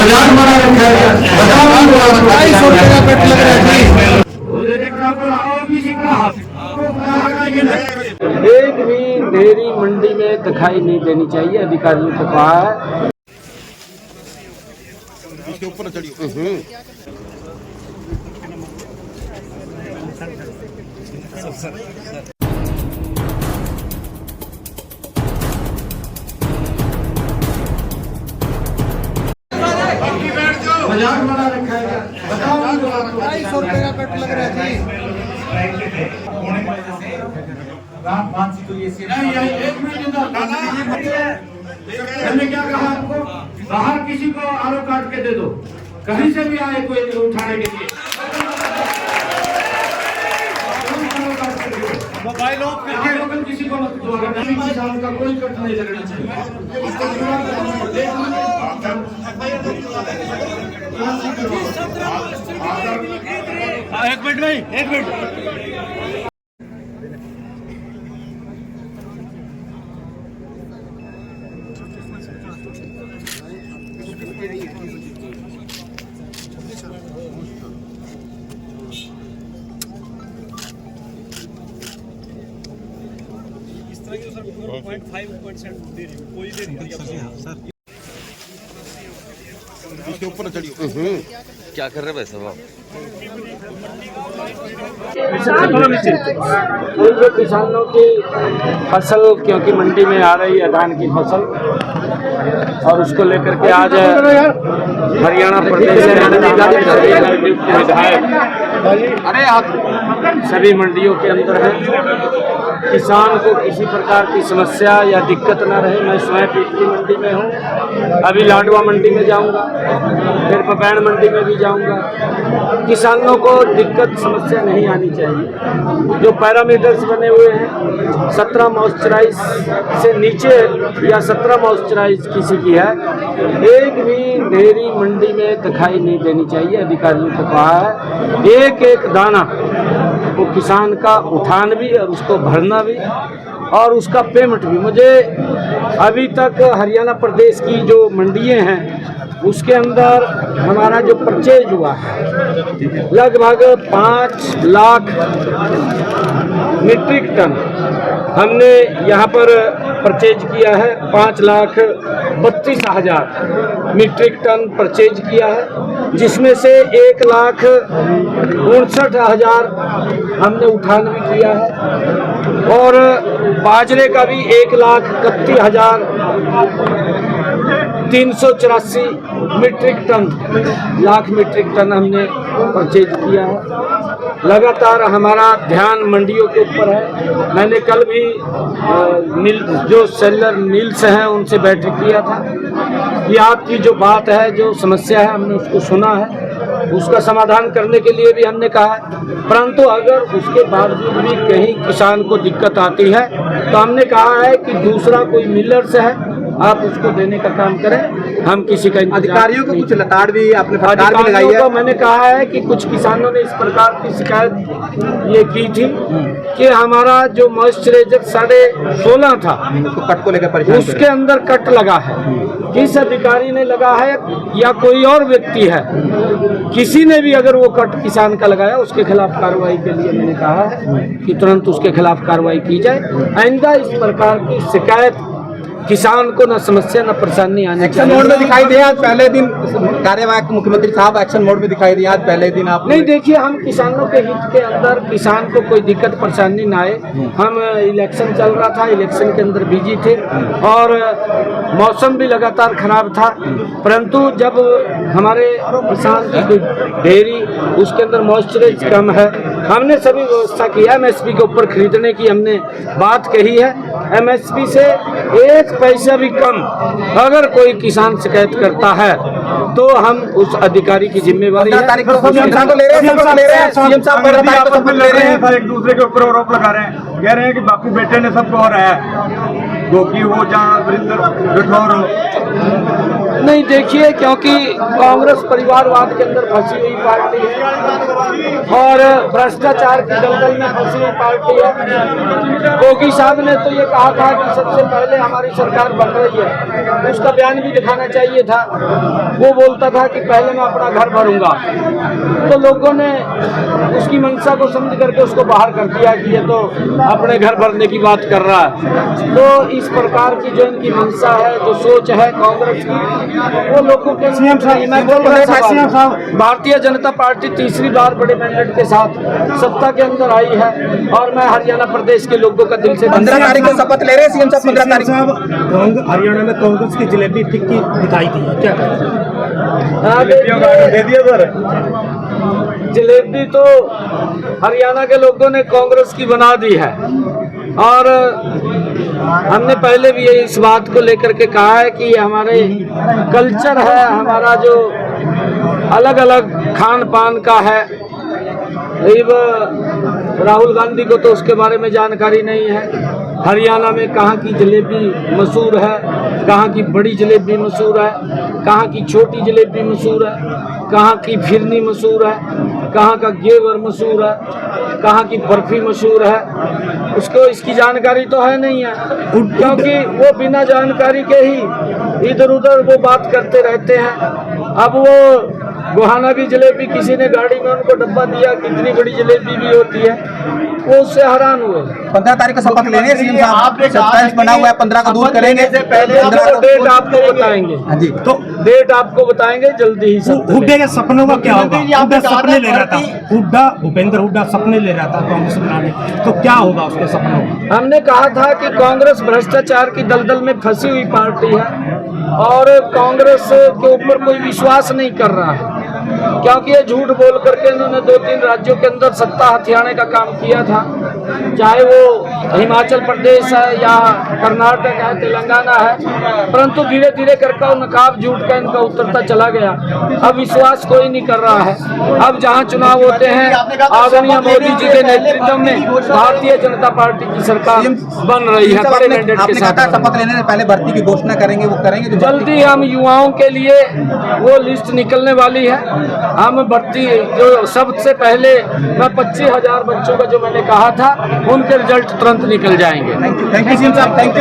मजाक बना रखा है। 250 रुपये का कट लग रहा है। एक भी डेयरी मंडी में दिखाई नहीं देनी चाहिए, अधिकारियों को कहा है। इसके ऊपर चढ़िए। मजाक बना रखा है। 250 रुपये का कट लग रहा है। मैंने क्या कहा आपको, बाहर किसी को आरो काट के दे दो, कहीं से भी आए कोई उठाने के लिए। मोबाइल किसी को मत दो, अगर नहीं किसान का कोई कट नहीं लगना चाहिए। एक मिनट नहीं, एक मिनट। इसके ऊपर चढ़िए। क्या कर रहे हैं भाई साहब? जो किसानों की फसल, क्योंकि मंडी में आ रही है धान की फसल, और उसको लेकर के आज हरियाणा प्रदेश सभी मंडियों के अंदर है। किसान को किसी प्रकार की समस्या या दिक्कत न रहे। मैं स्वयं पिछली मंडी में हूँ, अभी लाडवा मंडी में जाऊंगा, फिर पपैन मंडी में भी जाऊंगा। किसानों को दिक्कत समस्या नहीं आनी चाहिए। जो पैरामीटर्स बने हुए हैं 17 मॉइस्चराइज से नीचे या 17 मॉइस्चराइज किसी की है, एक भी डेयरी मंडी में दिखाई नहीं देनी चाहिए। अधिकारियों को कहा है एक एक दाना वो किसान का उठान भी और उसको भरना भी और उसका पेमेंट भी। मुझे अभी तक हरियाणा प्रदेश की जो मंडियां हैं उसके अंदर हमारा जो परचेज हुआ है लगभग 5 लाख मीट्रिक टन हमने यहाँ पर परचेज किया है। 5,32,000 मीट्रिक टन परचेज किया है, जिसमें से 1,59,000 हमने उठान भी किया है और बाजरे का भी 1,31,384 लाख मीट्रिक टन हमने परचेज किया है। लगातार हमारा ध्यान मंडियों के ऊपर है। मैंने कल भी जो सेलर मिल्स हैं उनसे बैठक किया था कि आपकी जो बात है, जो समस्या है, हमने उसको सुना है, उसका समाधान करने के लिए भी हमने कहा है। परंतु अगर उसके बावजूद भी कहीं किसान को दिक्कत आती है तो हमने कहा है कि दूसरा कोई मिलर्स है, आप उसको देने का काम करें। हम किसी का अधिकारियों को कुछ लताड़ भी आपने लगाई है। मैंने कहा है कि कुछ किसानों ने इस प्रकार की शिकायत ये की थी कि हमारा जो मॉइस्चराइजर 16.5 था कट को लेकर परेशान, उसके अंदर कट लगा है। किस अधिकारी ने लगा है या कोई और व्यक्ति है, किसी ने भी अगर वो कट किसान का लगाया उसके खिलाफ कार्रवाई के लिए मैंने कहा है कि तुरंत उसके खिलाफ कार्रवाई की जाए। आइंदा इस प्रकार की शिकायत किसान को न समस्या न परेशानी आने। एक्शन मोड में दिखाई दिया आज पहले दिन कार्यवाहक मुख्यमंत्री साहब एक्शन मोड में दिखाई दिया आज पहले दिन। आप नहीं, देखिए, हम किसानों के हित के अंदर किसान को कोई दिक्कत परेशानी ना आए। हम इलेक्शन चल रहा था, इलेक्शन के अंदर बिजी थे और मौसम भी लगातार खराब था, परंतु जब हमारे किसान की डेयरी उसके अंदर मॉइस्चराइज कम है, हमने सभी व्यवस्था की। MSP के ऊपर खरीदने की हमने बात कही है। MSP से 1 पैसा भी कम अगर कोई किसान शिकायत करता है तो हम उस अधिकारी की जिम्मेवारी है। एक दूसरे के ऊपर आरोप लगा रहे हैं, कह रहे हैं कि बापू बेटे ने सबको हो रहा है, वो कि वो जहाँ वरिंदर राठौर नहीं, देखिए, क्योंकि कांग्रेस परिवारवाद के अंदर फंसी हुई पार्टी है और भ्रष्टाचार की दलदल में फंसी हुई पार्टी है। योगी साहब ने तो ये कहा था कि सबसे पहले हमारी सरकार बन रही है, उसका बयान भी दिखाना चाहिए था। वो बोलता था कि पहले मैं अपना घर भरूंगा, तो लोगों ने उसकी मंशा को समझ करके उसको बाहर कर दिया कि ये तो अपने घर भरने की बात कर रहा है। तो इस प्रकार की जो इनकी मंशा है, जो सोच है कांग्रेस की, वो लोगों के भारतीय जनता पार्टी तीसरी बार बड़े मैंडेट के साथ सत्ता के अंदर आई है और मैं हरियाणा प्रदेश के लोगों का दिल से 15 तारीख को शपथ ले रहे हैं सीएम साहब। 15 तारीख हरियाणा में कांग्रेस की जलेबी फिक्की दिखाई दी है, क्या दे दिया सर। जलेबी तो हरियाणा के लोगों ने कांग्रेस की बना दी है और हमने पहले भी ये इस बात को लेकर के कहा है कि हमारे कल्चर है, हमारा जो अलग अलग खान पान का है। राहुल गांधी को तो उसके बारे में जानकारी नहीं है। हरियाणा में कहाँ की जलेबी मशहूर है, कहाँ की बड़ी जलेबी मशहूर है, कहाँ की छोटी जलेबी मशहूर है, कहाँ की फिरनी मशहूर है, कहाँ का घेवर मशहूर है, कहाँ की बर्फी मशहूर है, उसको इसकी जानकारी तो है नहीं है, क्योंकि वो बिना जानकारी के ही इधर उधर वो बात करते रहते हैं। अब वो गोहाना की जलेबी किसी ने गाड़ी में उनको डब्बा दिया, कितनी बड़ी जलेबी भी होती है, वो उससे हैरान हुए। 15 तारीख को शपथ ले रहे हैं सीएम साहब। 27 बना हुआ है, 15 को दूर करेंगे। डेट आपको बताएंगे। हाँ जी, तो डेट आपको बताएंगे जल्दी ही। हुड्डा के सपनों का क्या होगा? हुड्डा सपने ले रहा था, हुड्डा भूपेंद्र हुड्डा सपने ले रहा था कांग्रेस बनाने, तो क्या होगा उसके सपनों का? हमने कहा था कि कांग्रेस भ्रष्टाचार की दलदल में फंसी हुई पार्टी है और कांग्रेस के ऊपर कोई विश्वास नहीं कर रहा है, क्योंकि ये झूठ बोल करके इन्होंने 2-3 राज्यों के अंदर सत्ता हथियाने का काम किया था, चाहे वो हिमाचल प्रदेश है या कर्नाटक है, तेलंगाना है, परंतु धीरे धीरे करके नकाब झूठ का इनका उतरता चला गया। अब विश्वास कोई नहीं कर रहा है। अब जहां चुनाव होते हैं, आदरणीय मोदी जी के नेतृत्व में भारतीय जनता पार्टी की सरकार बन रही है बड़े मैंडेट के साथ। शपथ लेने से पहले भर्ती की घोषणा करेंगे, वो करेंगे तो जल्दी हम युवाओं के लिए वो लिस्ट निकलने वाली है। हम भर्ती जो सबसे पहले मैं 25,000 बच्चों का जो मैंने कहा था, उनके रिजल्ट तुरंत निकल जाएंगे। थैंक यू सीएम साहब, थैंक यू।